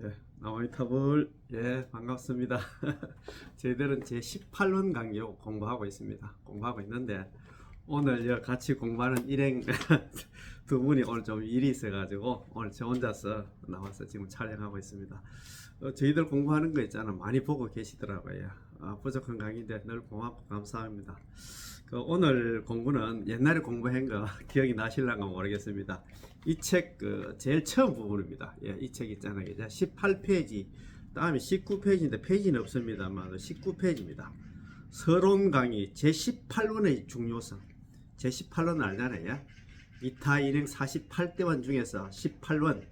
예, 나와이탑을 반갑습니다. 저희들은 제 18원 강요 공부하고 있습니다. 공부하고 있는데 오늘 같이 공부하는 일행 두 분이 오늘 좀 일이 있어가지고 오늘 저 혼자서 나와서 지금 촬영하고 있습니다. 저희들 공부하는 거 있잖아 많이 보고 계시더라고요. 부족한 강의인데 늘 고맙고 감사합니다. 오늘 공부는 옛날에 공부한 거 기억이 나실랑가 모르겠습니다. 이 책 제일 처음 부분입니다. 이 책 있잖아요. 이제 18페이지 다음에 19페이지인데 페이지는 없습니다만 19페이지입니다. 서론 강의 제18원의 중요성. 제18원 알잖아요. 이타 일행 48대원 중에서 18원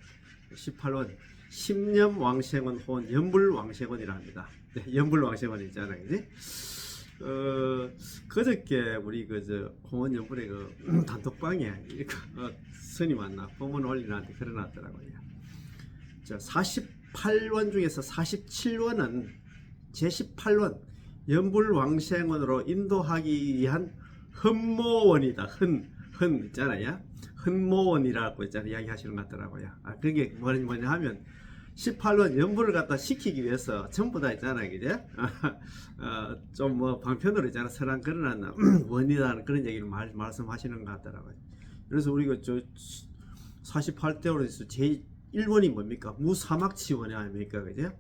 10년 왕생원 혹은 연불왕생원이라 합니다. 연불왕생원 있잖아요. 그지? 그저께 우리 홍원 연불의 단톡방에 스님 만나 법문 올리는한테 그려놨더라고요. 48원 중에서 47원은 제18원 연불왕생원으로 인도하기 위한 흠모원이다. 흔 있잖아요. 흠모원이라고 있잖아요. 이야기 하시는 것 같더라고요. 그게 뭐냐 하면 18원 연불을 갖다 시키기 위해서 전부 다 있잖아요. 그죠? 좀 방편으로 있잖아. 설한 그러나 원이라는 그런 얘기를 말씀하시는 것 같더라고요. 그래서 우리가 48대원에서 제1원이 뭡니까? 무사막치원이 아닙니까? 그죠?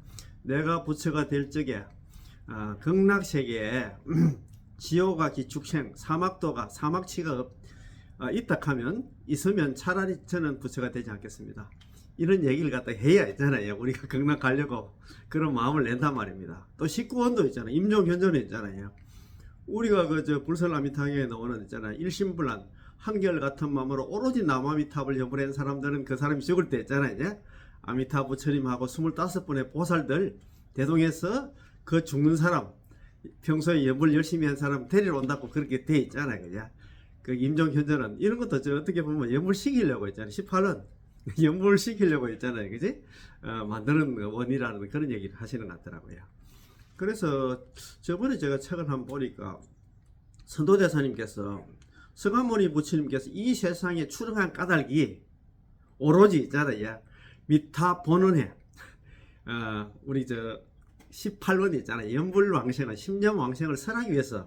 내가 부처가 될 적에 극락세계에 지옥과 기축생, 사막도가 사막치가 있다 하면 있으면 차라리 저는 부처가 되지 않겠습니다. 이런 얘기를 갖다 해야 있잖아요. 우리가 극락 가려고 그런 마음을 낸단 말입니다. 또 19원도 있잖아요. 임종현전에 있잖아요. 우리가 불설아미타경에 나오는 있잖아요. 일심불란 한결같은 마음으로 오로지 남아미탑을 여부한 사람들은 그 사람이 죽을 때 있잖아요. 아미타 부처님하고 25분의 보살들 대동해서 그 죽는 사람 평소에 연불 열심히 한 사람 데리러 온다고 그렇게 돼 있잖아요. 그죠? 그 임종현전은 이런 것도 어떻게 보면 연불 시키려고 했잖아요. 18원 연불 시키려고 했잖아요. 그지? 만드는 원이라는 그런 얘기를 하시는 것 같더라고요. 그래서 저번에 제가 책을 한번 보니까 선도대사님께서 서가모니 부처님께서 이 세상에 출응한 까닭이 오로지 있잖아요. 미타 본원해 우리 18원 있잖아요. 연불왕생을 10년 왕생을 설하기 위해서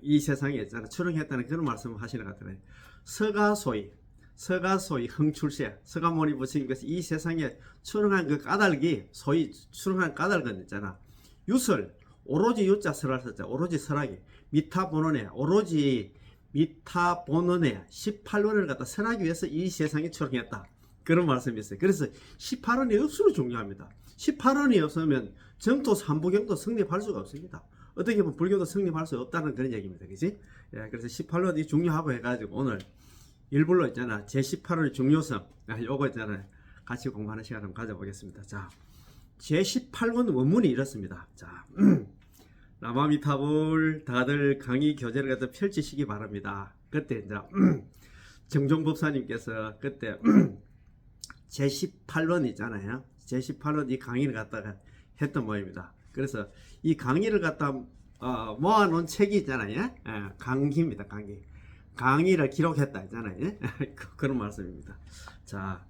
이 세상에 있잖아 출응했다는 그런 말씀을 하시는 것 같아요. 서가소이 흥출세 서가모니 부처님께서 이 세상에 출응한 그 까닭이 소위 출응한 까닭은 있잖아. 유설 오로지 유자 설할 설자 오로지 설하기 미타본원에 오로지 미타본원에 18원을 갖다 설하기 위해서 이 세상에 출응했다. 그런 말씀이 있어요. 그래서 18원이 없으로 중요합니다. 18원이 없으면 정토 삼부경도 성립할 수가 없습니다. 어떻게 보면 불교도 성립할 수 없다는 그런 얘기입니다. 그지? 그래서 18원이 중요하고 해가지고 오늘 일불로 있잖아. 제18원의 중요성. 요거 있잖아요. 같이 공부하는 시간 좀 가져보겠습니다. 자, 제18원 원문이 이렇습니다. 자, 남아미타불 다들 강의 교재를 갖다 펼치시기 바랍니다. 그때 이제 정종법사님께서 그때 제18원 있잖아요. 제18원 이 강의를 갖다가 했던 모입니다. 그래서 이 강의를 갖다 모아놓은 책이 있잖아요. 강의입니다. 강의를 기록했다 있잖아요. 그런 말씀입니다. 자,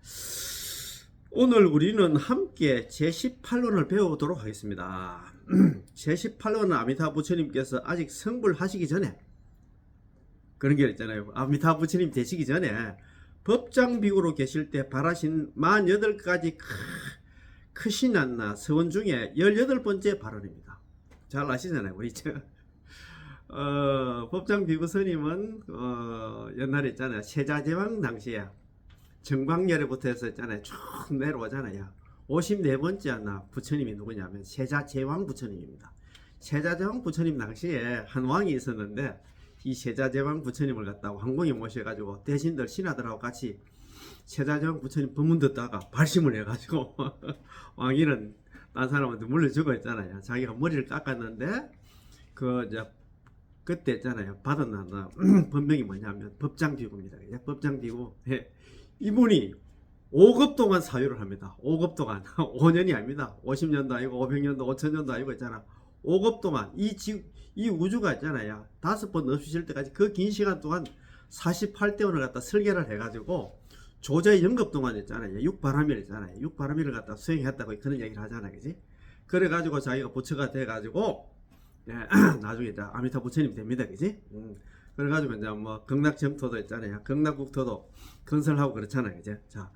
오늘 우리는 함께 제18원을 배워보도록 하겠습니다. 제18원은 아미타 부처님께서 아직 성불하시기 전에 그런 게 있잖아요. 아미타 부처님 되시기 전에 법장비구로 계실 때 발하신 48가지 크신 안나 서원 중에 18번째 발언입니다. 잘 아시잖아요. 우리 법장 비구 스님은 옛날에 있잖아요. 세자제왕 당시에 정광열에부터 해서 있잖아요. 쭉 내려오잖아요. 54번째였나 부처님이 누구냐면 세자제왕 부처님입니다. 세자제왕 부처님 당시에 한 왕이 있었는데 이 세자제왕 부처님을 갖다가 황궁에 모셔가지고 대신들 신하들하고 같이 세자제왕 부처님 법문 듣다가 발심을 해가지고 왕이는 딴 사람한테 물려주고 있잖아요. 자기가 머리를 깎았는데 그때 있잖아요. 받은 법명이 뭐냐면 법장비구입니다. 법장비구. 이분이 5급 동안 사유를 합니다. 5급 동안 5년이 아닙니다. 50년도 아니고 500년도 5000년도 아니고 있잖아. 5급 동안 이 우주가 있잖아요. 5번 없으실 때까지 그 긴 시간 동안 48대원을 갖다 설계를 해가지고 조제 영급동안 있잖아요. 육바람일 있잖아요. 육바람일을 갖다 수행했다고 그런 얘기를 하잖아요. 그지? 그래가지고 자기가 부처가 돼가지고 예, 나중에 이제 아미타 부처님 됩니다. 그지? 그래가지고 이제 뭐 극락정토도 있잖아요. 극락국토도 건설하고 그렇잖아요. 그지? 자,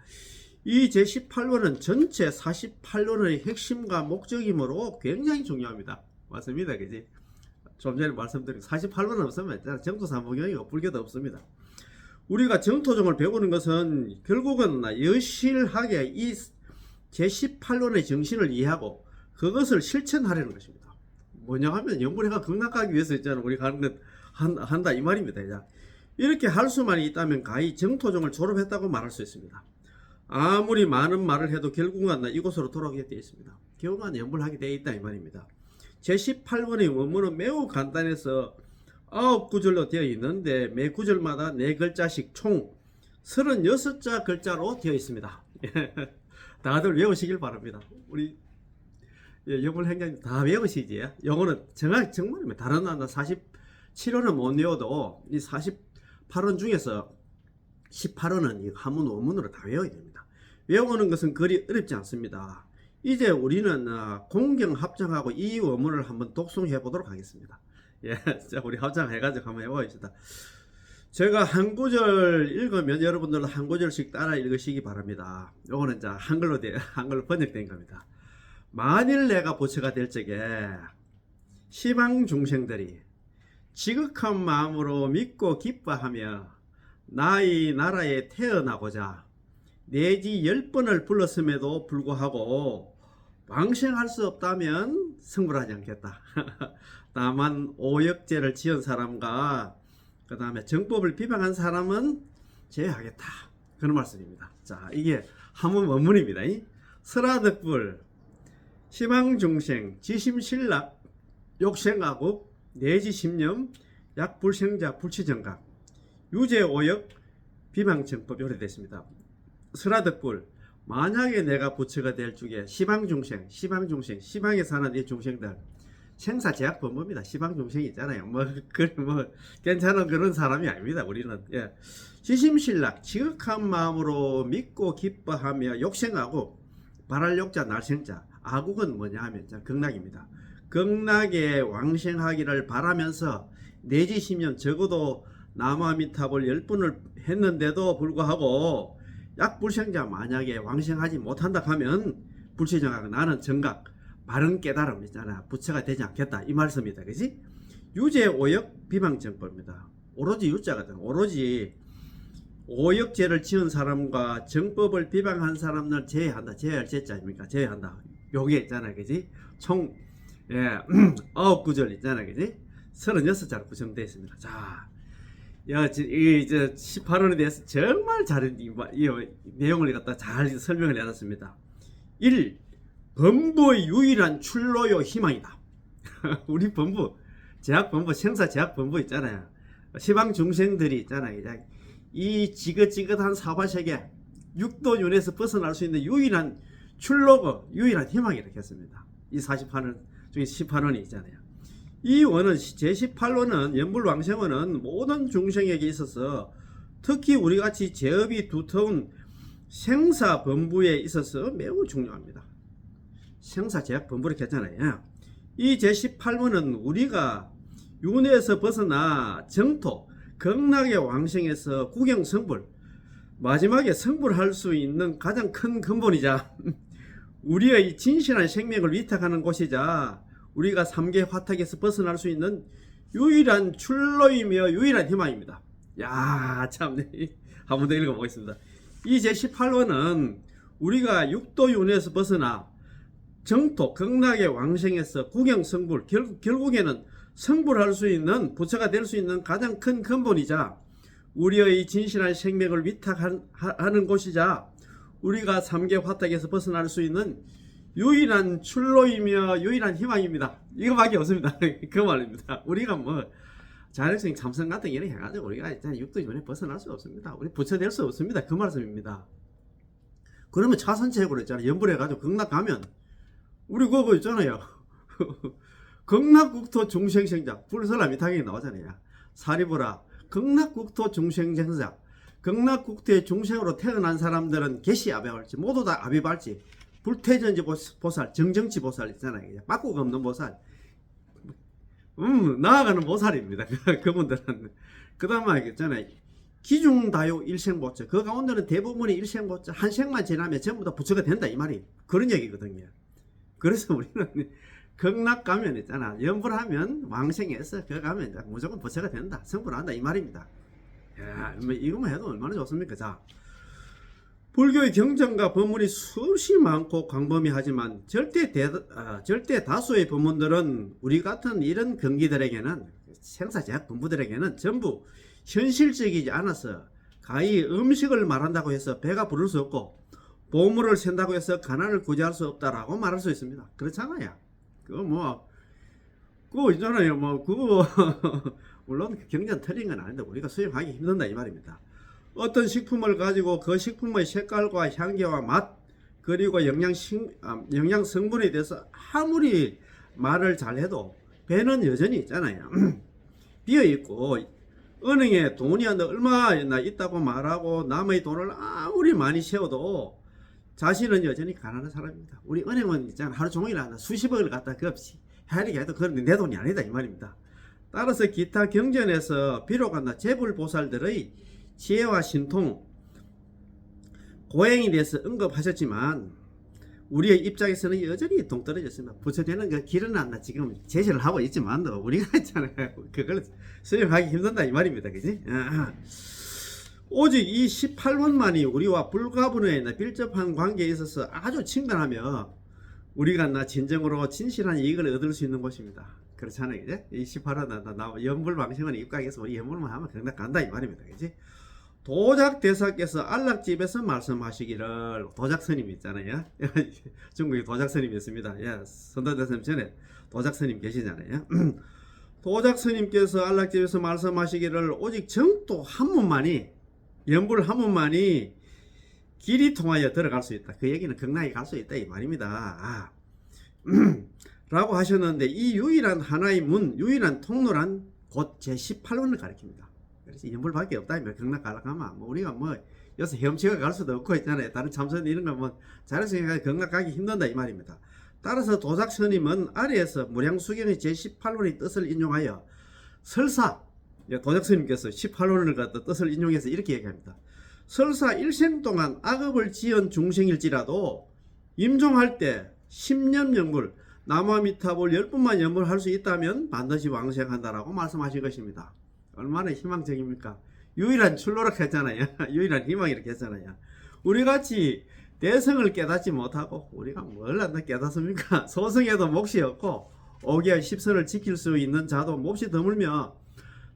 이 제18원은 전체 48원의 핵심과 목적이므로 굉장히 중요합니다. 맞습니다. 그지? 좀 전에 말씀드린 48원은 없으면 정토삼부경이고 불교도 없습니다. 우리가 정토종을 배우는 것은 결국은 여실하게 이 제18원의 정신을 이해하고 그것을 실천하려는 것입니다. 뭐냐 하면 연불회가 극락하기 위해서 있잖아. 우리가 하는 것 한다 이 말입니다. 자, 이렇게 할 수만 있다면 가히 정토종을 졸업했다고 말할 수 있습니다. 아무리 많은 말을 해도 결국은 이곳으로 돌아오게 되어 있습니다. 결국은 연불하게 되어 있다 이 말입니다. 제18원의 원문은 매우 간단해서 9구절로 되어 있는데 매 구절마다 4글자씩 총 36자 글자로 되어 있습니다. 다들 외우시길 바랍니다. 우리 영어 행장 다 외우시지. 영어는 정말 다른 나라 47원은 못 외워도 이 48원 중에서 18원은 한문 원문으로 다 외워야 됩니다. 외우는 것은 그리 어렵지 않습니다. 이제 우리는 공경 합장하고 이 원문을 한번 독송해 보도록 하겠습니다. 예, 자, 우리 합장해가지고 한번 해보겠습니다. 제가 한 구절 읽으면 여러분들도 한 구절씩 따라 읽으시기 바랍니다. 요거는 이제 한글로 번역된 겁니다. 만일 내가 부처가 될 적에 시방 중생들이 지극한 마음으로 믿고 기뻐하며 나의 나라에 태어나고자 내지 10번을 불렀음에도 불구하고 왕생할 수 없다면 승불하지 않겠다. 다만 오역죄를 지은 사람과 그 다음에 정법을 비방한 사람은 제외하겠다. 그런 말씀입니다. 자, 이게 한문 원문입니다. 설화덕불 시망중생 지심신락 욕생가국 내지심념 약불생자 불치정각 유죄오역 비방정법 이렇게 됐습니다. 설화덕불 만약에 내가 부처가 될 중에 시방중생 시방에 사는 이 중생들 생사제약범법입니다. 시방중생이 있잖아요. 뭐 괜찮은 그런 사람이 아닙니다. 우리는 지심신락 지극한 마음으로 믿고 기뻐하며 욕생하고 발할 욕자 날생자 아국은 뭐냐 하면 극락입니다. 극락에 왕생하기를 바라면서 내지시면 적어도 나무아미타불 10분을 했는데도 불구하고 약불생자 만약에 왕생하지 못한다 하면 불치정각 나는 정각 바른 깨달음 있잖아. 부처가 되지 않겠다 이 말씀이다. 그지? 유죄오역 비방정법입니다. 오로지 유자거든. 오로지 오역죄를 지은 사람과 정법을 비방한 사람을 제외한다. 제외할 제자 아닙니까? 제외한다. 요게 있잖아. 그지? 총 9구절 있잖아. 그지? 36자로 구성되어 있습니다. 자, 이제 18원에 대해서 정말 이 내용을 갖다 잘 설명을 해놨습니다. 1. 범부의 유일한 출로요 희망이다. 우리 범부, 제약범부, 생사제약범부 있잖아요. 시방중생들이 있잖아요. 이 지긋지긋한 사바세계 육도윤에서 벗어날 수 있는 유일한 출로고 유일한 희망이 이렇게 했습니다. 이 48원 중에 18원이 있잖아요. 이 원은 제18원은 연불왕생원은 모든 중생에게 있어서 특히 우리같이 제업이 두터운 생사범부에 있어서 매우 중요합니다. 생사제약범부 이렇게 했잖아요. 이 제18원은 우리가 윤회에서 벗어나 정토 극락의 왕생에서 구경성불 마지막에 성불할 수 있는 가장 큰 근본이자 우리의 진실한 생명을 위탁하는 곳이자 우리가 삼계 화탁에서 벗어날 수 있는 유일한 출로이며 유일한 희망입니다. 야, 참, 한번 더 읽어보겠습니다. 이 제18원은 우리가 육도윤회에서 벗어나 정토 극락의 왕생에서 구경성불 결국에는 성불할 수 있는 부처가 될 수 있는 가장 큰 근본이자 우리의 진실한 생명을 위탁하는 곳이자 우리가 삼계 화탁에서 벗어날 수 있는 유일한 출로이며 유일한 희망입니다. 이거밖에 없습니다. 그 말입니다. 우리가 뭐 자력성 참선 같은 거 해가지고 우리가 일단 육도윤회 벗어날 수 없습니다. 우리 부처 될 수 없습니다. 그 말씀입니다. 그러면 차선책으로 있잖아요. 연불해가지고 극락 가면 우리 그거 있잖아요. 극락국토 중생생자 불설라 미탁이 나오잖아요. 사리보라 극락국토 중생생자 극락국토의 중생으로 태어난 사람들은 개시 아비발지 모두 다 아비발지 불태전지 보살 정정치 보살 있잖아요. 바꾸가 없는 보살 나아가는 보살입니다. 그분들은 그 다음에 있잖아요. 기중다요 일생보자 그 가운데는 대부분이 일생보자 한 생만 지나면 전부 다 부처가 된다 이 말이 그런 얘기거든요. 그래서 우리는 극락 가면 있잖아 연불하면 왕생에서 그 가면 무조건 부처가 된다 성불한다 이 말입니다. 야, 이것만 해도 얼마나 좋습니까? 자, 불교의 경전과 법문이 수없이 많고 광범위하지만 절대 다수의 법문들은 우리 같은 이런 경기들에게는 생사제약 분부들에게는 전부 현실적이지 않아서 가히 음식을 말한다고 해서 배가 부를 수 없고 보물을 샌다고 해서 가난을 구제할 수 없다라고 말할 수 있습니다. 그렇잖아요. 그거 있잖아요. 그거 물론 경전 틀린 건 아닌데 우리가 수용하기 힘든다 이 말입니다. 어떤 식품을 가지고 그 식품의 색깔과 향기와 맛 그리고 영양 성분에 대해서 아무리 말을 잘해도 배는 여전히 있잖아요. 비어있고 은행에 돈이 얼마나 있다고 말하고 남의 돈을 아무리 많이 세워도 자신은 여전히 가난한 사람입니다. 우리 은행은 있잖아 하루 종일 수십억을 갖다 그 없이 해야되게 해도 그건 내 돈이 아니다 이 말입니다. 따라서 기타 경전에서 비록 재불보살들의 지혜와 신통 고행에 대해서 언급하셨지만 우리의 입장에서는 여전히 동떨어졌습니다. 부처되는 그 길은 지금 제시를 하고 있지만 우리가 있잖아요. 그걸 수용하기 힘든다 이 말입니다. 그지? 오직 이 18원만이 우리와 불가분의 빌접한 관계에 있어서 아주 친근하며 우리가 진정으로 진실한 이익을 얻을 수 있는 곳입니다. 그렇잖아요. 이제 이 18원 연불방생은 입각해서 우리 연불만 하면 그냥 간다 이 말입니다. 그지? 도작대사께서 안락집에서 말씀하시기를 도작스님 있잖아요. 중국에 도작스님이 있습니다. 예, 선도대사님 전에 도작스님 계시잖아요. 도작스님께서 안락집에서 말씀하시기를 오직 정토 한 문만이 연불 한 문만이 길이 통하여 들어갈 수 있다. 그 얘기는 극락에 갈 수 있다 이 말입니다. 라고 하셨는데 이 유일한 하나의 문 유일한 통로란 곧 제18원을 가리킵니다. 그래서 연불밖에 없다. 극락 가려면 우리가 여기서 헤엄치고 갈 수도 없고 있잖아요. 다른 참선 이런 거 잘해서 극락 가기 힘든다 이 말입니다. 따라서 도작스님은 아래에서 무량수경의 제18원의 뜻을 인용하여 설사 도작스님께서 18원을 갖다 뜻을 인용해서 이렇게 얘기합니다. 설사 일생 동안 악업을 지은 중생일지라도 임종할 때 10년 연불 나무아미타불 10분만 연불할 수 있다면 반드시 왕생한다라고 말씀하신 것입니다. 얼마나 희망적입니까? 유일한 출로라고 했잖아요. 유일한 희망이라고 했잖아요. 우리같이 대성을 깨닫지 못하고 우리가 뭘 깨닫습니까? 소승에도 몫이 없고 오기와 십선을 지킬 수 있는 자도 몹시 드물며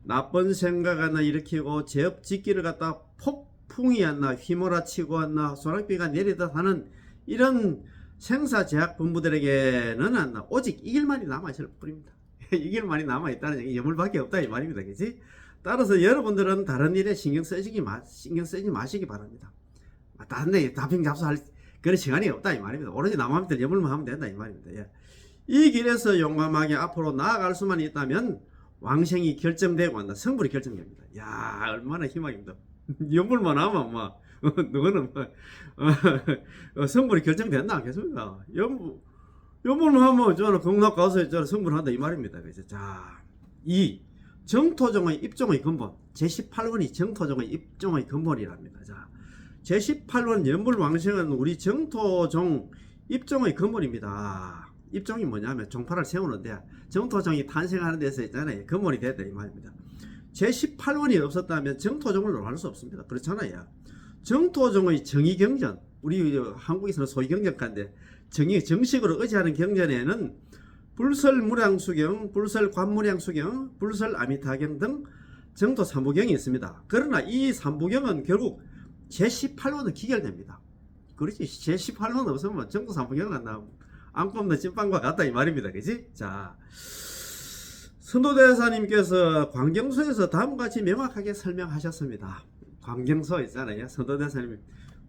나쁜 생각 하나 일으키고 제업 짓기를 갖다 폭풍이 휘몰아치고 소낙비가 내리듯 하는 이런 생사제약 분부들에게는 오직 이 길만이 남아있을 뿐입니다. 이 길만이 남아있다는 얘기 여물밖에 없다 이 말입니다. 그치? 따라서 여러분들은 다른 일에 신경 쓰지 마시기 바랍니다. 다른 데 다핑 잡수할 그런 시간이 없다 이 말입니다. 오로지 남아밑을 여물만 하면 된다 이 말입니다. 예. 이 길에서 용감하게 앞으로 나아갈 수만 있다면 왕생이 결정되고 성불이 결정됩니다. 야 얼마나 희망입니다. 연불만 하면 누구는 성불이 결정된다 않겠습니까? 연불만 하면 저는 극락 가서 저는 성불한다 이 말입니다. 그래서 자, 이 정토종의 입종의 근본 제18원이 정토종의 입종의 근본이랍니다. 자, 제18원 연불왕생은 우리 정토종 입종의 근본입니다. 입종이 뭐냐면 종파를 세우는데 정토종이 탄생하는 데서 있잖아요. 근본이 됐다 이 말입니다. 제18원이 없었다면 정토종을 논할 수 없습니다. 그렇잖아요. 정토종의 정의경전 우리 한국에서는 소위경전가인데 정식으로 의지하는 경전에는 불설무량수경, 불설관무량수경, 불설아미타경 등 정토 3부경이 있습니다. 그러나 이 3부경은 결국 제18원은 기결됩니다. 그렇지 제18원 없으면 정토 3부경은 안 나오고 안고 없는 찐빵과 같다 이 말입니다. 그치? 자, 선도대사님께서 광경소에서 다음같이 명확하게 설명하셨습니다. 광경소 있잖아요. 선도대사님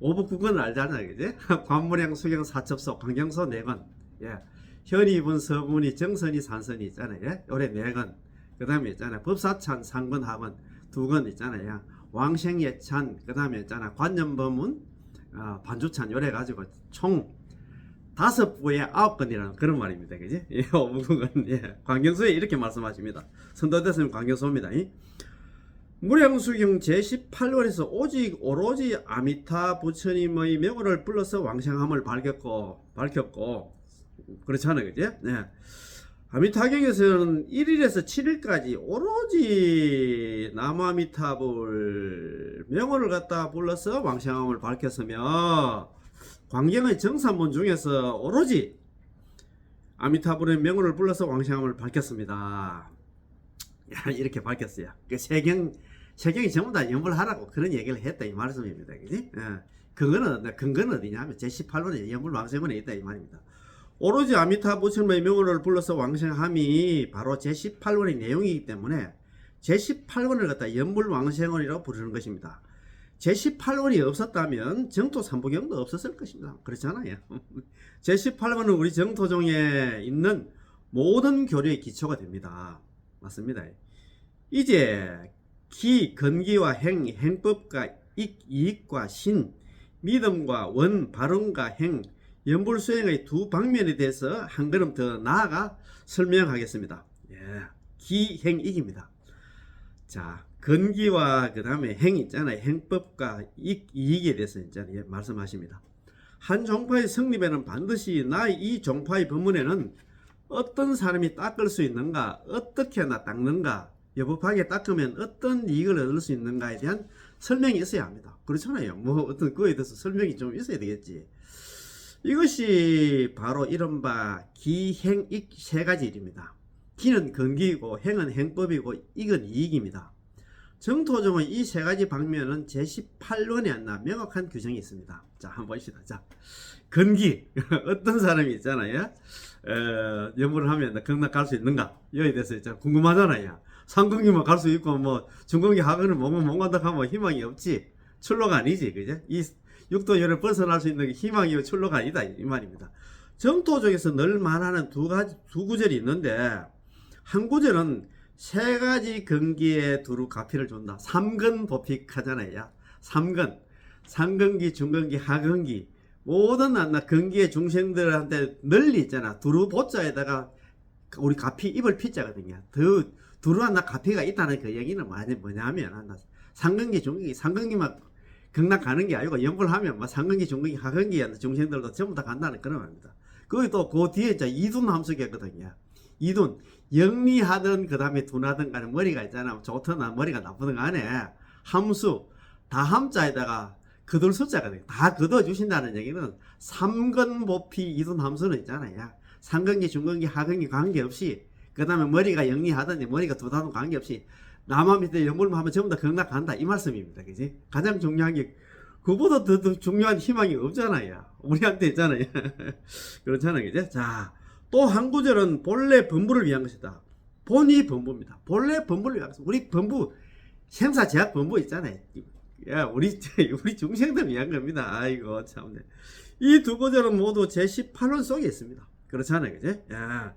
오북국어는 알잖아요. 그지? 관무량 수경 사첩소 광경소 4건 예. 현이 분 서분이 정선이 산선이 있잖아요. 올해 4건 그 다음에 있잖아요. 법사찬 상건 하건 2건 있잖아요. 왕생예찬, 그 다음에 있잖아 관념법문, 반주찬 요래 가지고 총 5부에 9건이라는 그런 말입니다. 그지? 예, 어묵은 예, 광경수에 이렇게 말씀하십니다. 선도대스님 광경수입니다. 무량수경 제18원에서 오로지 아미타 부처님의 명호를 불러서 왕생함을 밝혔고 그렇잖아요. 그지? 네. 아미타경에서는 1일에서 7일까지 오로지 나무아미타불 명호를 갖다 불러서 왕생함을 밝혔으며 광경의 정산문 중에서 오로지 아미타불의 명호를 불러서 왕생함을 밝혔습니다. 이렇게 밝혔어요. 그 세경이 전부 다 연불하라고 그런 얘기를 했다 이 말씀입니다. 그지? 근거는 어디냐면 제18원에 연불 왕생문에 있다 이 말입니다. 오로지 아미타 부처님의 명호를 불러서 왕생함이 바로 제18원의 내용이기 때문에 제18원을 갖다 연불 왕생원이라고 부르는 것입니다. 제18원이 없었다면 정토 삼부경도 없었을 것입니다. 그렇잖아요. 제18원은 우리 정토종에 있는 모든 교리의 기초가 됩니다. 맞습니다. 이제 건기와 행법과 이익과 신, 믿음과 원, 발언과 행, 연불수행의 두 방면에 대해서 한 걸음 더 나아가 설명하겠습니다. 예, 기행익입니다. 자, 건기와 그 다음에 행 있잖아요. 행법과 이익에 대해서 있잖아요. 말씀하십니다. 한 종파의 성립에는 반드시 이 종파의 법문에는 어떤 사람이 닦을 수 있는가, 어떻게 닦는가, 여법하게 닦으면 어떤 이익을 얻을 수 있는가에 대한 설명이 있어야 합니다. 그렇잖아요. 뭐 어떤 그거에 대해서 설명이 좀 있어야 되겠지. 이것이 바로 이른바 기행익 세 가지 일입니다. 기는 건기이고 행은 행법이고 익은 이익입니다. 정토종의 이 세 가지 방면은 제18원에 명확한 규정이 있습니다. 자, 한번 보시다. 자, 건기 어떤 사람이 있잖아요. 연불을 하면 극락 갈 수 있는가? 여기에 대해서 있잖아. 궁금하잖아요. 상근기만 갈 수 있고 뭐 중근기 하거는 뭐못 간다 하면 희망이 없지. 출로가 아니지, 그죠? 이 육도열을 벗어날 수 있는 희망이 출로가 아니다 이 말입니다. 정토종에서 늘 말하는 두 구절이 있는데 한 구절은 세 가지 건기에 두루 가피를 준다. 삼근법칙 하잖아요. 상근기, 중근기, 하근기 모든 건기의 중생들한테 널리 있잖아. 두루 보자에다가 우리 가피 입을 피자거든요. 두루 가피가 있다는 그 얘기는 뭐냐면 상근기, 중근기, 상근기만 극락 가는 게 아니고 연불하면 상근기, 중근기, 하근기 중생들도 전부 다 간다는 그런 말입니다. 그리고 또 그 뒤에 이제 이둔 함수가 있거든요. 이둔 영리하든 그 다음에 둔하든 간에 머리가 있잖아. 좋든 머리가 나쁘든 간에 함수 다 함자에다가 거둘 숫자거든요. 다 거둬 주신다는 얘기는 삼근보피 이둔 함수는 있잖아요. 상근기, 중근기, 하근기 관계없이 그 다음에 머리가 영리하든지 머리가 둔하든 관계없이 남한 밑에 연불만 하면 전부 다 극락 간다 이 말씀입니다. 그지? 가장 중요한 게 그보다 더 중요한 희망이 없잖아요. 우리한테 있잖아요. 그렇잖아요. 그죠? 자, 또 한 구절은 본래 본부를 위한 것이다. 본이 본부입니다. 본래 본부를 위한 것이다. 우리 본부 생사 제약 본부 있잖아요. 야, 우리 중생들 위한 겁니다. 아이고 참네. 이 두 구절은 모두 제18원 속에 있습니다. 그렇잖아요. 그죠? 야.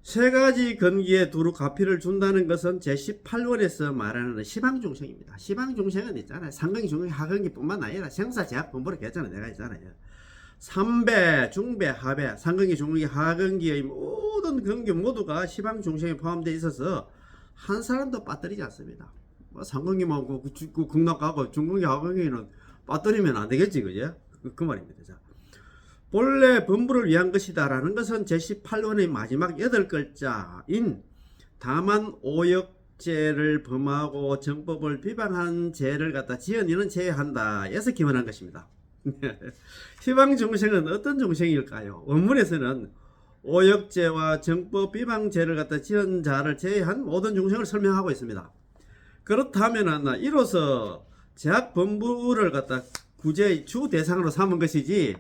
세 가지 건기에 두루 가피를 준다는 것은 제18원에서 말하는 시방중생입니다. 시방중생은 있잖아요. 상근기, 중근기, 하근기 뿐만 아니라 생사제약 본부를 했잖아요. 내가 있잖아요. 삼배, 중배, 하배, 상근기, 중근기, 하근기의 모든 건기 모두가 시방중생에 포함되어 있어서 한 사람도 빠뜨리지 않습니다. 뭐 상근기만 극락 가고 중근기, 하근기는 빠뜨리면 안 되겠지. 그죠? 그 말입니다. 자. 본래 본부를 위한 것이다 라는 것은 제18원의 마지막 8글자인 다만 오역죄를 범하고 정법을 비방한 죄를 갖다 지연이는 제외한다 에서 기원한 것입니다. 희방중생은 어떤 중생일까요? 원문에서는 오역죄와 정법 비방죄를 갖다 지은 자를 제외한 모든 중생을 설명하고 있습니다. 그렇다면 이로써 제약 본부를 갖다 구제의 주 대상으로 삼은 것이지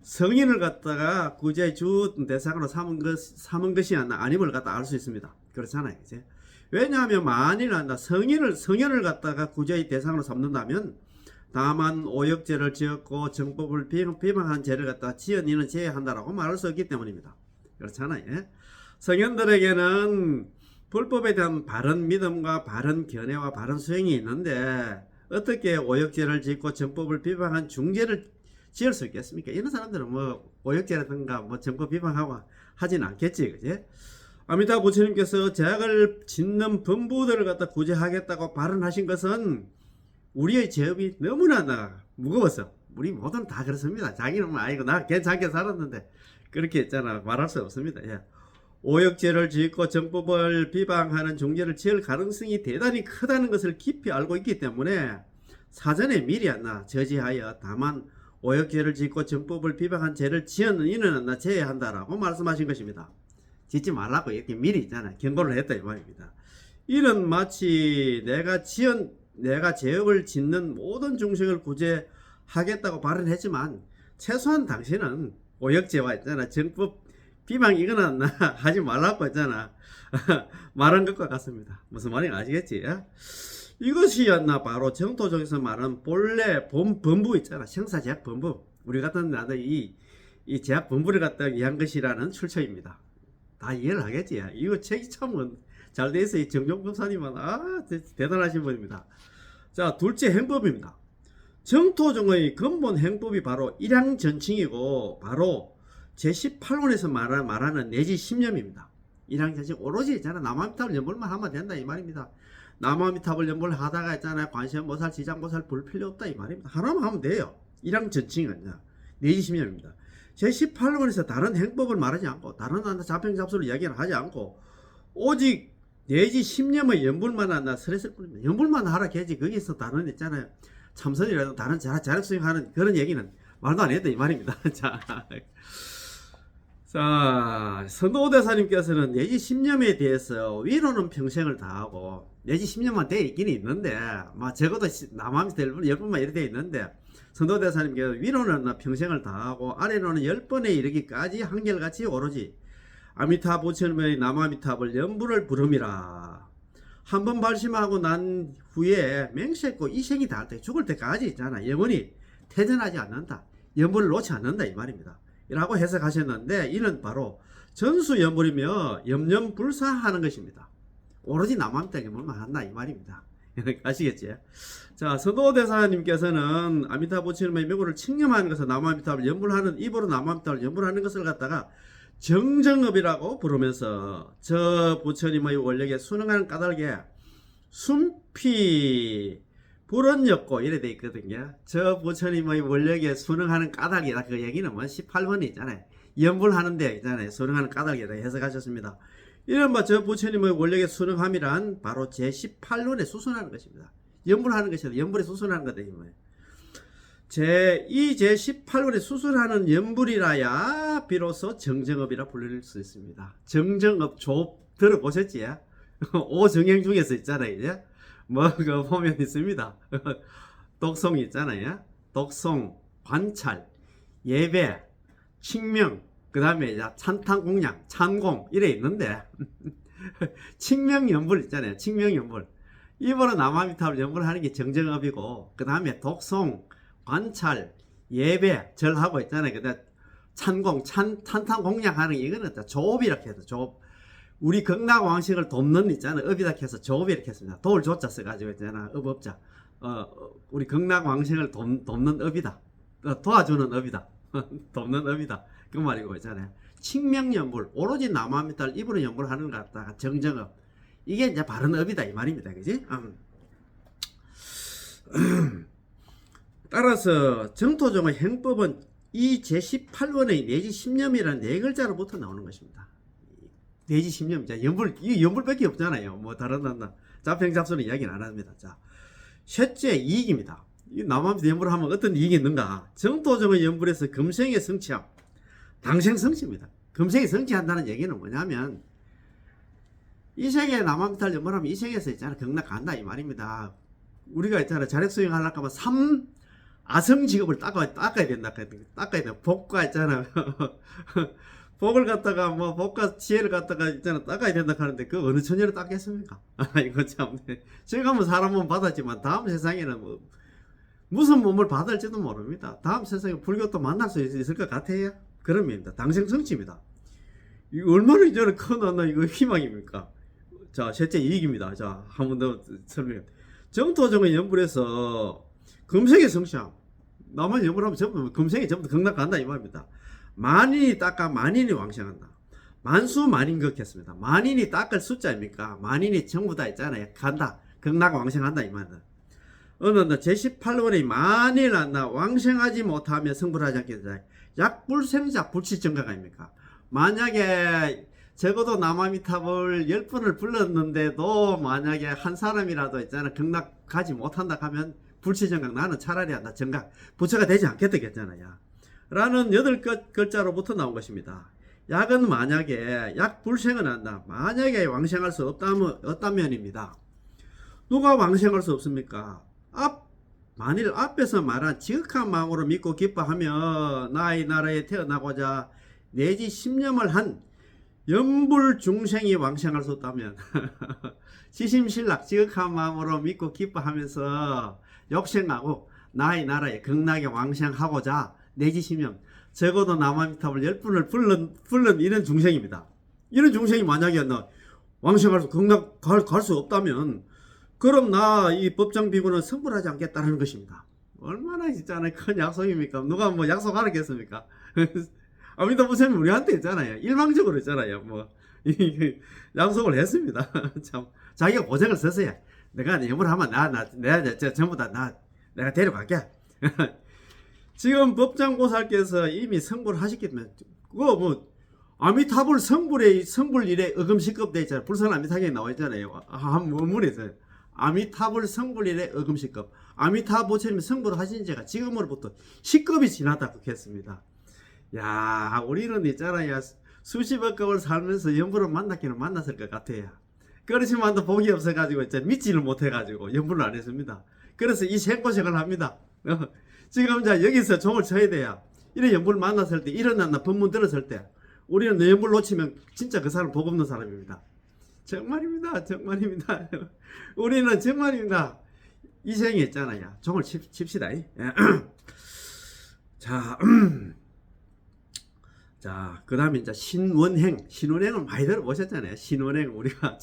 성인을 갖다가 구제의 주 대상으로 삼은 것이 아님을 갖다 알 수 있습니다. 그렇잖아요. 이제 왜냐하면 만일 성인을 갖다가 구제의 대상으로 삼는다면 다만 오역죄를 지었고 정법을 비방한 죄를 갖다 지은 이는 제외한다라고 말할 수 없기 때문입니다. 그렇잖아요. 성현들에게는 불법에 대한 바른 믿음과 바른 견해와 바른 수행이 있는데 어떻게 오역죄를 짓고 정법을 비방한 중죄를 지을 수 있겠습니까? 이런 사람들은 뭐 오역죄라든가 뭐 정법 비방하고 하진 않겠지, 그지? 아미타 부처님께서 죄악을 짓는 범부들을 갖다 구제하겠다고 발언하신 것은 우리의 죄업이 너무나 무거워서 우리 모두는 다 그렇습니다. 자기는 뭐 아이고 나 괜찮게 살았는데 그렇게 했잖아 말할 수 없습니다. 예. 오역죄를 짓고 정법을 비방하는 중죄를 지을 가능성이 대단히 크다는 것을 깊이 알고 있기 때문에 사전에 미리 저지하여 다만 오역죄를 짓고 정법을 비방한 죄를 지은 이는 제외한다라고 말씀하신 것입니다. 짓지 말라고 이렇게 미리 있잖아 경고를 했다 이 말입니다. 이는 마치 내가 죄업을 짓는 모든 중생을 구제하겠다고 발언했지만 최소한 당신은 오역죄와 있잖아 정법 비방 이거는 하지 말라고 했잖아 말한 것과 같습니다. 무슨 말인지 아시겠지? 이것이 바로 정토적에서 말하는 본래 범부 있잖아 형사제약 범부 우리 같은 나도 이 제약 범부를 갖다 위한 것이라는 출처입니다. 다 이해를 하겠지? 이거 책이 참 잘 돼 있어요. 정종 법사님은 대단하신 분입니다. 자, 둘째 행법입니다. 정토종의 근본 행법이 바로 일양전칭이고 바로 제18원에서 말하는 내지 신념입니다. 일양전칭 오로지 있잖아 남아미탑을 연불만 하면 된다 이 말입니다. 남아미탑을 연불하다가 있잖아요 관세음보살, 지장보살 볼 필요 없다 이 말입니다. 하나만 하면 돼요. 일양전칭은 내지 신념입니다. 제18원에서 다른 행법을 말하지 않고 다른 자평잡수를 이야기를 하지 않고 오직 내지 신념의 연불만 한다 설했을 뿐입니다. 연불만 하라 해야지 거기서 다른 있잖아요 참선이라도 다른 자력수행하는 그런 얘기는 말도 안 했다 이 말입니다. 자, 선도대사님께서는 내지 신념에 대해서 위로는 평생을 다하고 내지 신념만 돼 있긴 있는데 적어도 남아미터 10번만 이렇게 돼 있는데 선도대사님께서 위로는 평생을 다하고 아래로는 10번에 이르기까지 한결같이 오로지 아미타 부처님의 남아미탑을 연불을 부름이라. 한 번 발심하고 난 후에 맹세코 이생이 닿을 때 죽을 때까지 있잖아 영원히 퇴전하지 않는다 연불을 놓지 않는다 이 말입니다. 라고 해석하셨는데 이는 바로 전수연불이며 염염불사하는 것입니다. 오로지 남아미타 연불만 한다 이 말입니다. 아시겠지? 자, 선도대사님께서는 아미타 부처님의 명호를 칭념하는 것을 남아미탑을 연불하는 입으로 남아미탑을 연불하는 것을 갖다가 정정업이라고 부르면서 저 부처님의 원력에 순응하는 까닭에 순피 불언였고 이래 돼 있거든요. 저 부처님의 원력에 순응하는 까닭이다. 그 얘기는 18번에 있잖아요. 연불하는데 있잖아요. 순응하는 까닭이다 해석하셨습니다. 이른바 저 부처님의 원력에 순응함이란 바로 제18론에 수순하는 것입니다. 연불하는 것이다. 연불에 수순하는 거다. 이 제18론에 수순하는 연불이라야 비로소 정정업이라 불릴 수 있습니다. 정정업 조 들어보셨지? 오정행 중에서 있잖아요. 이제 그 보면 있습니다. 독송 있잖아요. 독송, 관찰, 예배, 칙명, 그 다음에 찬탄공양, 찬공 이래 있는데 칙명연불 있잖아요. 칙명연불 이번에 남아미탑을 연불하는 게 정정업이고 그 다음에 독송, 관찰, 예배, 절하고 있잖아요. 그 다음에 찬공, 찬탄공양하는 게 이거는 조업이라고 해서 조업 우리 극락왕식을 돕는 있잖아요. 업이다 해서 조업 이렇게 했습니다. 도울 조자 써가지고 있잖아. 업업자. 우리 극락왕식을 돕는 업이다. 도와주는 업이다. 돕는 업이다. 그 말이고 있잖아요. 칙명연불. 오로지 남아미탈 입으로 연불하는 것 같다가 정정업. 이게 이제 바른 업이다. 이 말입니다. 그지? 따라서 정토종의 행법은 이 제18원의 내지 신념이라는 네 글자로부터 나오는 것입니다. 내지 신념이자 연불, 이 연불밖에 없잖아요. 뭐 다른 자평잡수는 이야기는 안 합니다. 자, 셋째 이익입니다. 이 남아미타 연불을 하면 어떤 이익이 있는가? 정토종의 연불에서 금생의 성취함, 당생 성취입니다. 금생이 성취한다는 얘기는 뭐냐면 이 세계에 남아미타를 연불하면 이 세계에서 있잖아 극락 간다 이 말입니다. 우리가 있잖아 자력 수행하려고 하면 아성 직업을 닦아야 된다. 닦아야 돼. 복과 있잖아. 복을 갖다가 복과 지혜를 갖다가 있잖아 닦아야 된다 하는데 그 어느 처녀를 닦겠습니까? 이거 참. 지금은 사람 몸 받았지만 다음 세상에는 무슨 몸을 받을지도 모릅니다. 다음 세상에 불교도 만날 수 있을 것 같아요. 그런 겁니다. 당생성취입니다. 이거 얼마나 이제는 큰 이거 희망입니까? 자, 셋째 이익입니다. 자, 한 번 더 설명해. 정토종의 연불에서 금생의 성취함. 나만 연불하면 전부 금생이 전부 극락 간다 이 말입니다. 만인이 닦아 만인이 왕생한다. 만수 만인극했습니다. 만인이 닦을 숫자입니까? 만인이 전부 다 있잖아요. 간다. 극락 왕생한다 이 말은. 어느 날 제18원이 만일 나 왕생하지 못하면 성불하지 않겠다. 약불생자 불치정가가 아닙니까? 만약에 적어도 남아미탑을 10번을 불렀는데도 만약에 한 사람이라도 있잖아 극락 가지 못한다 하면 불치정각 나는 차라리 한다 정각 부처가 되지 않겠다겠잖아요. 라는 8글자로부터 나온 것입니다. 약은 만약에 약불생은 한다. 만약에 왕생할 수 없다면입니다. 누가 왕생할 수 없습니까? 만일 앞에서 말한 지극한 마음으로 믿고 기뻐하며 나의 나라에 태어나고자 내지 10년을 한 연불 중생이 왕생할 수 없다면 지심신락 지극한 마음으로 믿고 기뻐하면서 역생하고 나의 나라에 극락에 왕생하고자 내지 10년 적어도 남아미탑을 10분을 불른 이런 중생입니다. 이런 중생이 만약에 나 왕생할 수 극락 갈 수 없다면 그럼 나 이 법정 비구는 성불하지 않겠다는 것입니다. 얼마나 진짜 큰 약속입니까? 누가 뭐 약속하겠습니까? 아미타 부처님 우리한테 있잖아요. 일방적으로 있잖아요. 뭐 약속을 했습니다. 참 자기가 고생을 썼어요. 내가 염불하면 내가 전부 다 내가 데려갈게. 지금 법장보살께서 이미 성불을 하셨기 때문에 그거 뭐 아미타불 성불 일에 어금시급 돼 있잖아요. 불선 아미타경에 나와 있잖아요. 한 원문에서 아미타불 성불일의 어금시급. 아미타 부처님이 성불을 하신 지가 지금으로부터 10급이 지났다 그렇게 했습니다. 야, 우리는 있잖아요. 수십억 급을 살면서 연불을 만났기는 만났을 것 같아요. 그렇지만도 복이 없어가지고 믿지를 못해가지고 연불을 안 했습니다. 그래서 이 생고생을 합니다. 지금 여기서 종을 쳐야 돼요. 이런 연불 만났을 때 일어났나 법문 들었을 때 우리는 연불 놓치면 진짜 그 사람 복 없는 사람입니다. 정말입니다. 정말입니다. 우리는 정말입니다. 이 생이 있잖아요. 종을 칩시다. 자, 그 다음에 이제 신원행. 신원행을 많이 들어보셨잖아요. 신원행. 우리가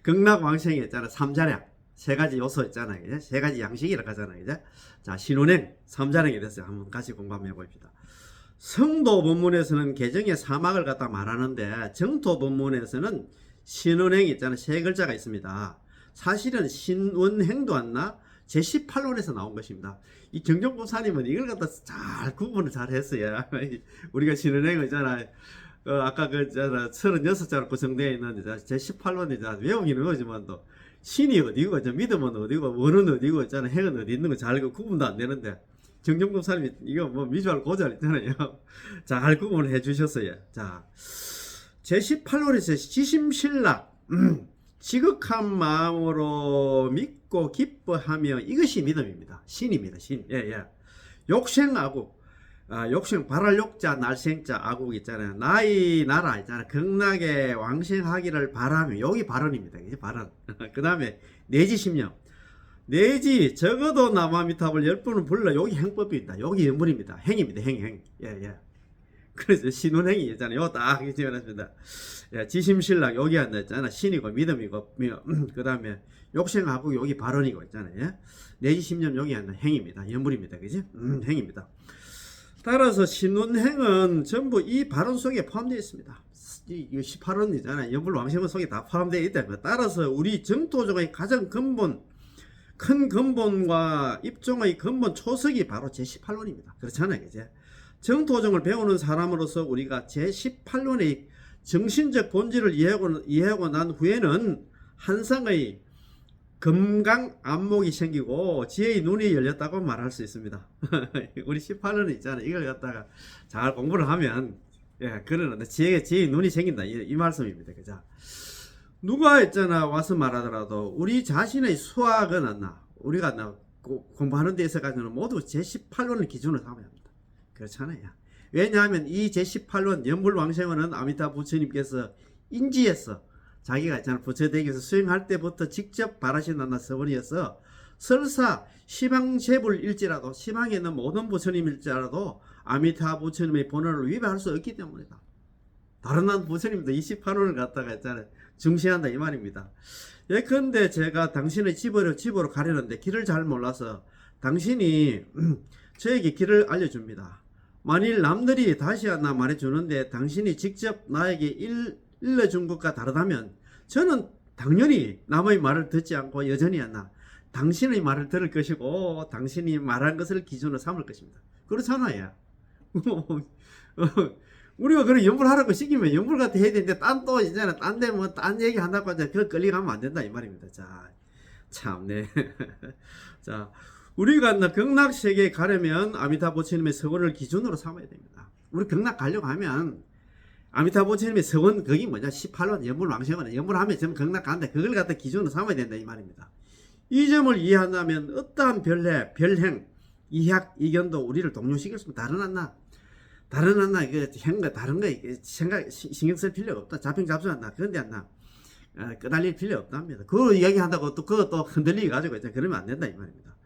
극락왕생이 있잖아요. 삼자량. 세 가지 요소 있잖아요. 그죠? 세 가지 양식이라고 하잖아요. 그죠? 자, 신원행. 삼자량이 됐어요. 한번 같이 공부 한번 해봅시다. 성도 본문에서는 개정의 사막을 갖다 말하는데 정토 본문에서는 신원행이 있잖아요. 세 글자가 있습니다. 사실은 신원행도 않나? 제18원에서 나온 것입니다. 이 경정보사님은 이걸 갖다 잘 구분을 잘 했어요. 우리가 신원행을 있잖아요. 아까 그 36자로 구성되어 있는 제18원이잖아. 외우기는 어지만도 신이 어디고, 믿음은 어디고, 원은 어디고, 있잖아. 행은 어디 있는 거 잘 구분도 안 되는데. 정정보사님이 이거 뭐 미주알 고잘 있잖아요. 잘 구분을 해 주셨어요. 자. 제18월에서 지심신락 지극한 마음으로 믿고 기뻐하며 이것이 믿음입니다. 신입니다. 신. 예. 욕생아국 욕생 발할 욕자 날생자 아국 있잖아요. 나의 나라 있잖아요. 극락에 왕생하기를 바라며 여기 발언입니다. 이제 발언. 그 다음에 내지 10년 내지 적어도 남아미탑을 10번은 불러 여기 행법입니다. 여기 연문입니다. 행입니다. 행. 예. 그래서 신운행이 있잖아요. 요거 딱 지어놨습니다. 지심신락 여기 앉아있잖아. 신이고 믿음이고 그 다음에 욕생하고 여기 발언이고 있잖아요. 내지 10년 여기 앉아 행입니다. 연물입니다. 그지? 행입니다. 따라서 신운행은 전부 이 발언 속에 포함되어 있습니다. 이 18원이잖아요. 연불 왕생은 속에 다 포함되어 있다. 따라서 우리 정토종의 가장 큰 근본과 입종의 근본 초석이 바로 제18원입니다. 그렇잖아요. 그제? 정토종을 배우는 사람으로서 우리가 제18원의 정신적 본질을 이해하고 난 후에는 한상의 금강 안목이 생기고 지혜의 눈이 열렸다고 말할 수 있습니다. 우리 18원은 있잖아요. 이걸 갖다가 잘 공부를 하면 그러는데 지혜의 눈이 생긴다 이 말씀입니다. 그죠? 누가 있잖아 와서 말하더라도 우리 자신의 수학은 안나 우리가 공부하는 데 있어가지고는 모두 제18원을 기준으로 삼아야 합니다. 그렇잖아요. 왜냐하면 이 제18원 연불왕생원은 아미타 부처님께서 인지해서 자기가 있잖아 부처대기에서 수행할 때부터 직접 바라신다는 서원이어서 설사 시방제불일지라도 시방에 있는 모든 부처님일지라도 아미타 부처님의 본원을 위배할 수 없기 때문이다. 다른 한 부처님도 28원을 갖다가 했잖아요. 중시한다 이 말입니다. 예컨대 제가 당신의 집으로 가려는데 길을 잘 몰라서 당신이 저에게 길을 알려줍니다. 만일 남들이 다시 하나 말해주는데 당신이 직접 나에게 일러준 것과 다르다면 저는 당연히 남의 말을 듣지 않고 여전히 하나 당신의 말을 들을 것이고 당신이 말한 것을 기준으로 삼을 것입니다. 그렇잖아요. 우리가 그런 연불하라고 시키면 연불 같아 해야 되는데 또 있잖아. 딴 데 뭐 딴 얘기 한다고 하자. 그거 끌려가면 안 된다 이 말입니다. 자, 참네. 자, 우리가 극락세계에 가려면 아미타 부처님의 서원을 기준으로 삼아야 됩니다. 우리 극락 가려고 하면 아미타 부처님의 서원 거기 뭐냐 18원 연불왕생원 연불하면 전부 극락 간다. 그걸 갖다 기준으로 삼아야 된다 이 말입니다. 이 점을 이해한다면 어떠한 별내 별행 이학 이견도 우리를 동요시킬 수 다른 한나 이거 행거 다른 거 생각 신경 쓸 필요가 없다. 잡힌 잡수한다. 그런데 안나 끄달릴 필요 없답니다. 그거 이야기한다고 또 그것도 흔들리게 가지고 있잖아. 그러면 안 된다 이 말입니다.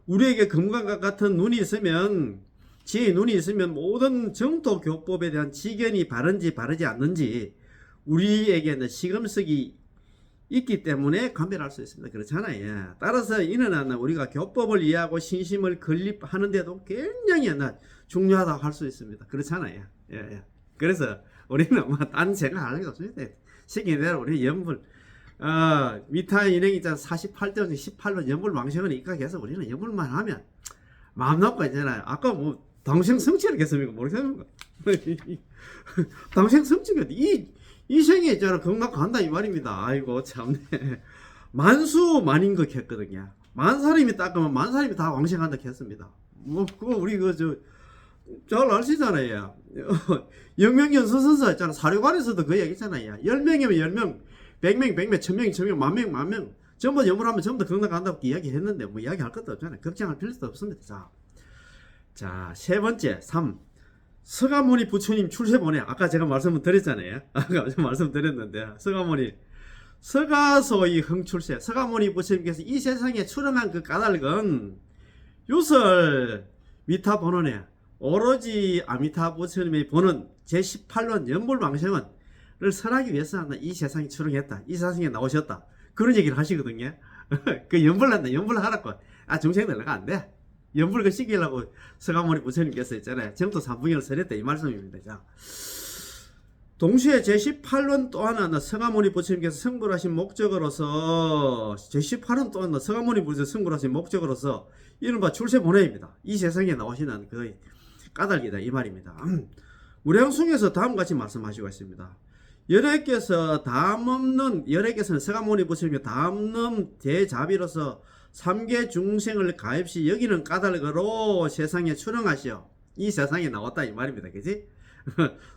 우리에게 금강과 같은 눈이 있으면 지혜의 눈이 있으면 모든 정토 교법에 대한 지견이 바른지 바르지 않는지 우리에게는 시금석이 있기 때문에 감별할 수 있습니다. 그렇잖아요. 따라서 이는 우리가 교법을 이해하고 신심을 건립하는데도 굉장히 중요하다고 할 수 있습니다. 그렇잖아요. 예. 그래서 우리는 뭐 딴 생각할 게 없습니다. 시키는 대로 우리 연불 미타 인행이 48대 18로 연불 왕생을 입각해서 우리는 연불만 하면 마음 놓고 있잖아요. 아까 뭐 당생 성취를 했습니까? 모르겠습니까? 당생 성취가 이 생에 있잖아. 극락 간다 이 말입니다. 아이고 참네. 만수 만인극 했거든요. 만 사람이 닦으면 만 사람이 다 왕생한다 했습니다. 뭐 그거 우리 잘 아시잖아요. 영명연수선서 있잖아. 사료관에서도 그 얘기 있잖아요. 10명이면 10명, 100명, 100명, 1000명, 1000명, 만명, 만명. 전부 연불하면 전부 다 극락 간다고 이야기 했는데 뭐 이야기 할 것도 없잖아요. 걱정할 필요도 없습니다. 자, 세 번째, 3. 서가모니 부처님 출세본에 아까 제가 말씀을 드렸잖아요. 아까 말씀드렸는데 서가모니 서가소의 흥출세 서가모니 부처님께서 이 세상에 출현한 그 까닭은 유설 미타 본원에 오로지 아미타 부처님의 본원 제18원 연불왕생원을 설하기 위해서 이 세상에 출현했다. 이 세상에 나오셨다. 그런 얘기를 하시거든요. 그 연불한다. 연불하라고. 중생들 내가 안 돼. 연불 시키려고 서가모니 부처님께서 있잖아요. 정토 3분경을 설했다 이 말씀입니다. 자, 동시에 제18원 또 하나 서가모니 부처님께서 성불하신 목적으로서 제18원 또 하나 서가모니 부처님 성불하신 목적으로서 이른바 출세본회입니다. 이 세상에 나오시는 그 까닭이다 이 말입니다. 무량숭에서 다음같이 말씀하시고 있습니다. 열애께서는 서가모니 부처님의 다음는 대자비로서 3계 중생을 가입시 여기는 까닭으로 세상에 출현하시어 이 세상에 나왔다 이 말입니다. 그지?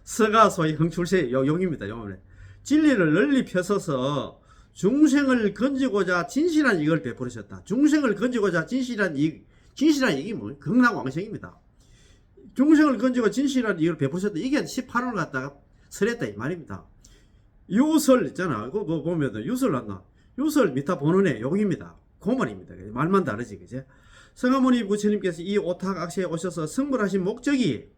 서가 소위 흥출세 용입니다. 용어는 진리를 널리 펴서서 중생을 건지고자 진실한 이익을 베풀으셨다. 중생을 건지고자 진실한 이익이 뭐 극락왕생입니다. 중생을 건지고 진실한 이익을 베푸셨다. 이게 18원을 갖다가 설했다 이 말입니다. 유설 있잖아. 그거 보면 유설 났나? 유설 미타 본원의 용입니다. 고말입니다. 말만 다르지, 그제? 서가모니 부처님께서 이 오탁악세에 오셔서 성불하신 목적이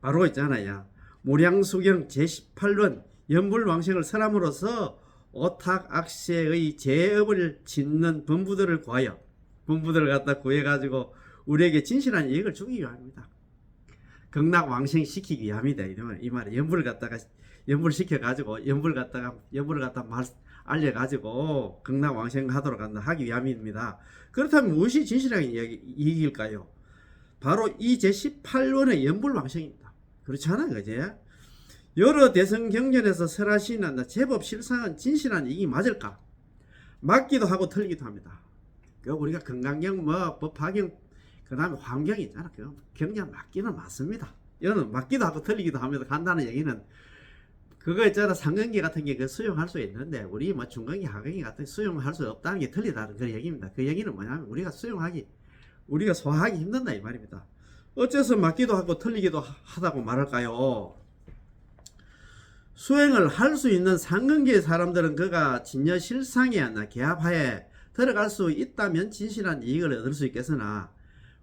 바로 있잖아요. 무량수경 제18원 연불왕생을 설함으로써 오탁악세의 제업을 짓는 범부들을 구하여 범부들을 갖다 구해가지고 우리에게 진실한 이익을 주기 위함입니다. 극락왕생 시키기 위함이다. 이 말에 연불을 갖다가 연불시켜가지고 연불을 갖다가 알려가지고 극락왕생 하도록 하기 위함입니다. 그렇다면 무엇이 진실한 이익일까요? 바로 이 제18원의 연불왕생입니다. 그렇지 않아요, 그제? 여러 대성 경전에서 설하시는 제법 실상은 진실한 이익이 맞을까? 맞기도 하고 틀리기도 합니다. 우리가 건강경, 법화경, 그 다음에 환경이 있잖아. 그 경전 맞기는 맞습니다. 이거는 맞기도 하고 틀리기도 하면서 간다는 얘기는 그거 있잖아. 상근기 같은 게 수용할 수 있는데 우리 중근기, 하근기 같은 게 수용할 수 없다는 게 틀리다는 그 얘기입니다. 그 얘기는 뭐냐면 우리가 소화하기 힘든다 이 말입니다. 어째서 맞기도 하고 틀리기도 하다고 말할까요? 수행을 할 수 있는 상근기의 사람들은 그가 진여실상에 계합하에 들어갈 수 있다면 진실한 이익을 얻을 수 있겠으나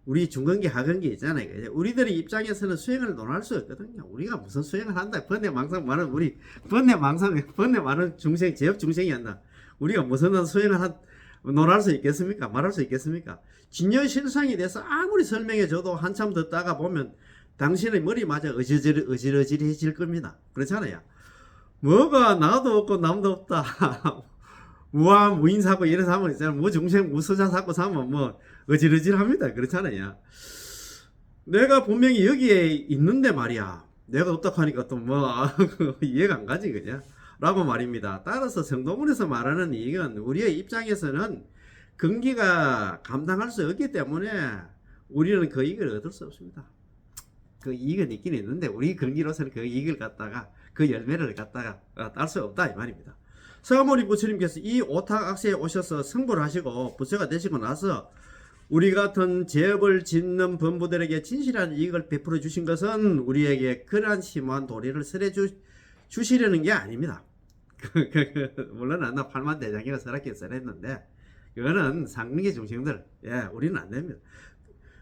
우리 중근기 하근기 있잖아요. 우리들의 입장에서는 수행을 논할 수 없거든요. 우리가 무슨 수행을 한다. 번뇌망상 많은 우리 번뇌 많은 중생 제업 중생이었나. 우리가 무슨 수행을 논할 수 있겠습니까? 말할 수 있겠습니까? 진여실상에 대해서 아무리 설명해 줘도 한참 듣다가 보면 당신의 머리마저 어지러지해질 겁니다. 그렇잖아요. 뭐가 나도 없고 남도 없다. 무인사고 이래서 하면 있잖아요. 중생 무수자 사고 사면 어지러지합니다. 그렇잖아요. 내가 분명히 여기에 있는데 말이야. 내가 없다고 하니까 또 이해가 안 가지 그냥. 라고 말입니다. 따라서 성도문에서 말하는 이건 우리의 입장에서는 근기가 감당할 수 없기 때문에 우리는 그 이익을 얻을 수 없습니다. 그 이익은 있긴 있는데 우리 근기로서는 그 이익을 갖다가 그 열매를 갖다가 딸 수 없다 이 말입니다. 서가모니 부처님께서 이 오탁악세에 오셔서 성불을 하시고 부처가 되시고 나서 우리 같은 제업을 짓는 범부들에게 진실한 이익을 베풀어 주신 것은 우리에게 그러한 심오한 도리를 설해 주시려는 게 아닙니다. 물론 나 팔만대장이가 설악기 설했는데 그거는 상능의 중생들 우리는 안 됩니다.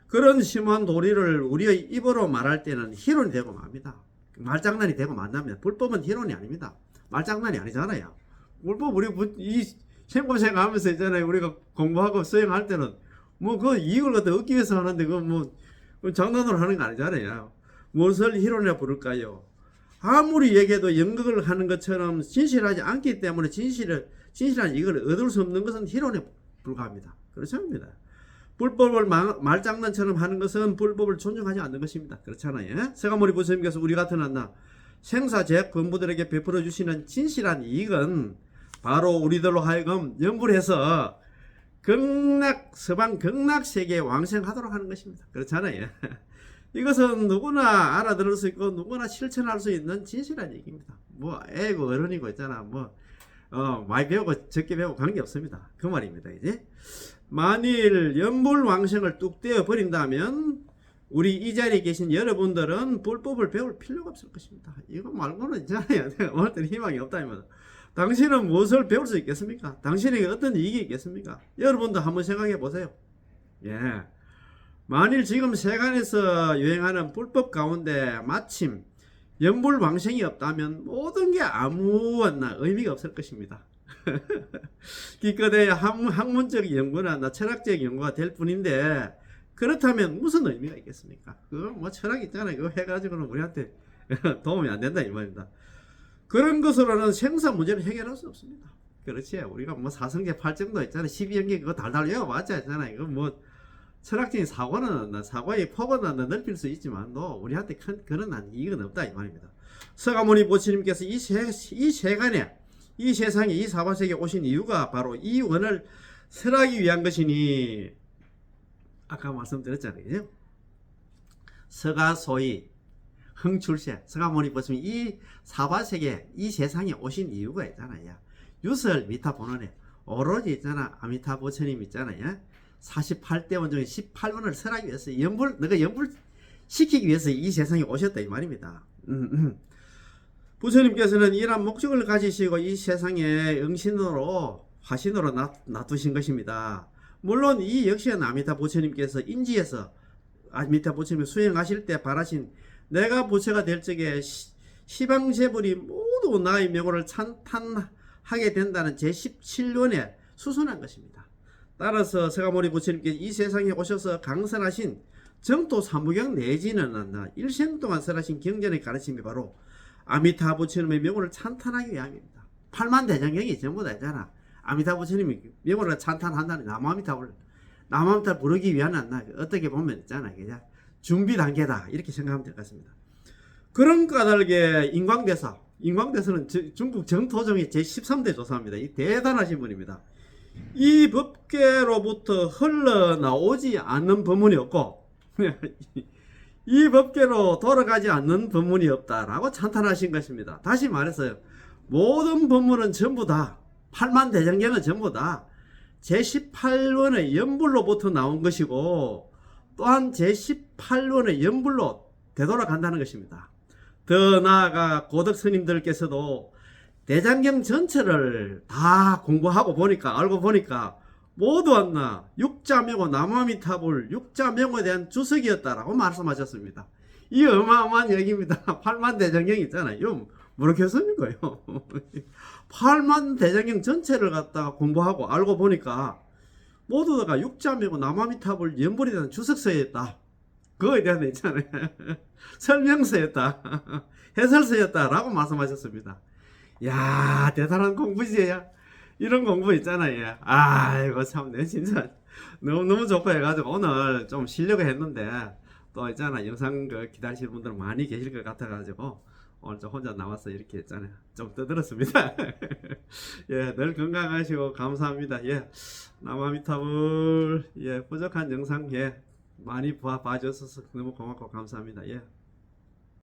그런 심오한 도리를 우리의 입으로 말할 때는 희론이 되고 맙니다. 말장난이 되고 만다면 불법은 희론이 아닙니다. 말장난이 아니잖아요. 불법 우리 이 생검생 하면서 있잖아요. 우리가 공부하고 수행할 때는 그 이익을 갖다 얻기 위해서 하는데 장난으로 하는 거 아니잖아요. 무엇을 희론이라 부를까요? 아무리 얘기해도 연극을 하는 것처럼 진실하지 않기 때문에 진실한 이익을 얻을 수 없는 것은 희론에 불과합니다. 그렇지 않습니다. 불법을 말장난처럼 하는 것은 불법을 존중하지 않는 것입니다. 그렇잖아요. 서가모니 부처님께서 우리 같은 생사제약 범부들에게 베풀어 주시는 진실한 이익은 바로 우리들로 하여금 연불해서 서방 극락세계에 왕생하도록 하는 것입니다. 그렇잖아요. 이것은 누구나 알아들을 수 있고 누구나 실천할 수 있는 진실한 얘기입니다. 애고 어른이고 있잖아. 많이 배우고 적게 배우고 관계없습니다. 그 말입니다. 이제 만일 연불왕생을 뚝 떼어 버린다면 우리 이 자리에 계신 여러분들은 불법을 배울 필요가 없을 것입니다. 이거 말고는 있잖아요. 내가 볼 때는 희망이 없다면 당신은 무엇을 배울 수 있겠습니까? 당신에게 어떤 이익이 있겠습니까? 여러분도 한번 생각해 보세요. 만일 지금 세간에서 유행하는 불법 가운데 마침 연불왕생이 없다면 모든 게 아무나 의미가 없을 것입니다. 기껏해야 학문적 연구나 철학적 연구가 될 뿐인데 그렇다면 무슨 의미가 있겠습니까? 그거 철학 있잖아요. 그거 해가지고는 우리한테 도움이 안 된다 이 말입니다. 그런 것으로는 생사 문제를 해결할 수 없습니다. 그렇지. 우리가 사성제 8정도 있잖아요. 12연계 그거 달달 외워봤자 있잖아요. 이거 철학적인 사고의 폭은 넓힐 수 있지만 우리한테 큰 그런 이익은 없다 이 말입니다. 서가모니 부처님께서 이 세간에 이 세상에 이 사바세계에 오신 이유가 바로 이 원을 설하기 위한 것이니 아까 말씀드렸잖아요. 서가소이 흥출세 서가모니 부처님 이 사바세계 이 세상에 오신 이유가 있잖아요. 유설 미타본원에 오로지 있잖아 아미타 부처님 있잖아요. 48대원 중에 18원을 설하기 위해서 너가 연불 시키기 위해서 이 세상에 오셨다 이 말입니다. 부처님께서는 이러한 목적을 가지시고 이 세상에 응신으로 화신으로 놔두신 것입니다. 물론 이 역시는 아미타 부처님께서 인지해서 아미타 부처님이 수행하실 때 바라신 내가 부처가 될 적에 시방제불이 모두 나의 명호를 찬탄하게 된다는 제17년에 수순한 것입니다. 따라서 서가모니 부처님께서 이 세상에 오셔서 강선하신 정토 사무경 내지는 일생 동안 설하신 경전의 가르침이 바로 아미타 부처님의 명호를 찬탄하기 위함입니다. 8만 대장경이 전부 다 있잖아. 아미타 부처님이 명호를 찬탄한다는 남아미타를 부르기 위한 어떻게 보면 있잖아. 그냥 준비 단계다 이렇게 생각하면 될 것 같습니다. 그런 까닭에 인광대사는 중국 정토종의 제13대 조사입니다. 이 대단하신 분입니다. 이 법계로부터 흘러나오지 않는 법문이 없고 이 법계로 돌아가지 않는 법문이 없다라고 찬탄하신 것입니다. 다시 말해서 모든 법문은 전부 다 8만 대장경은 전부 다 제18원의 연불로부터 나온 것이고 또한 제18원의 연불로 되돌아간다는 것입니다. 더 나아가 고덕 스님들께서도 대장경 전체를 다 공부하고 보니까 알고 보니까 모두 왔나 육자명호 남아미타불 육자명호에 대한 주석이었다라고 말씀하셨습니다. 이 어마어마한 얘기입니다. 8만 대장경 있잖아요. 이거 뭐겠습니까요? 8만 대장경 전체를 갖다가 공부하고 알고 보니까 모두가 육자명호 남아미타불 연불에 대한 주석서였다. 그거에 대한 있잖아요. 설명서였다. 해설서였다라고 말씀하셨습니다. 야, 대단한 공부지. 이런 공부 있잖아요. 아이고, 참, 내 진짜 너무 좋고 해가지고 오늘 좀 쉬려고 했는데 또 있잖아. 영상 기다리시는 분들 많이 계실 것 같아가지고 오늘 좀 혼자 나와서 이렇게 했잖아요. 좀 떠들었습니다. 예, 늘 건강하시고 감사합니다. 예, 남아미타불, 예, 부족한 영상, 예, 많이 봐주셔서 너무 고맙고 감사합니다. 예.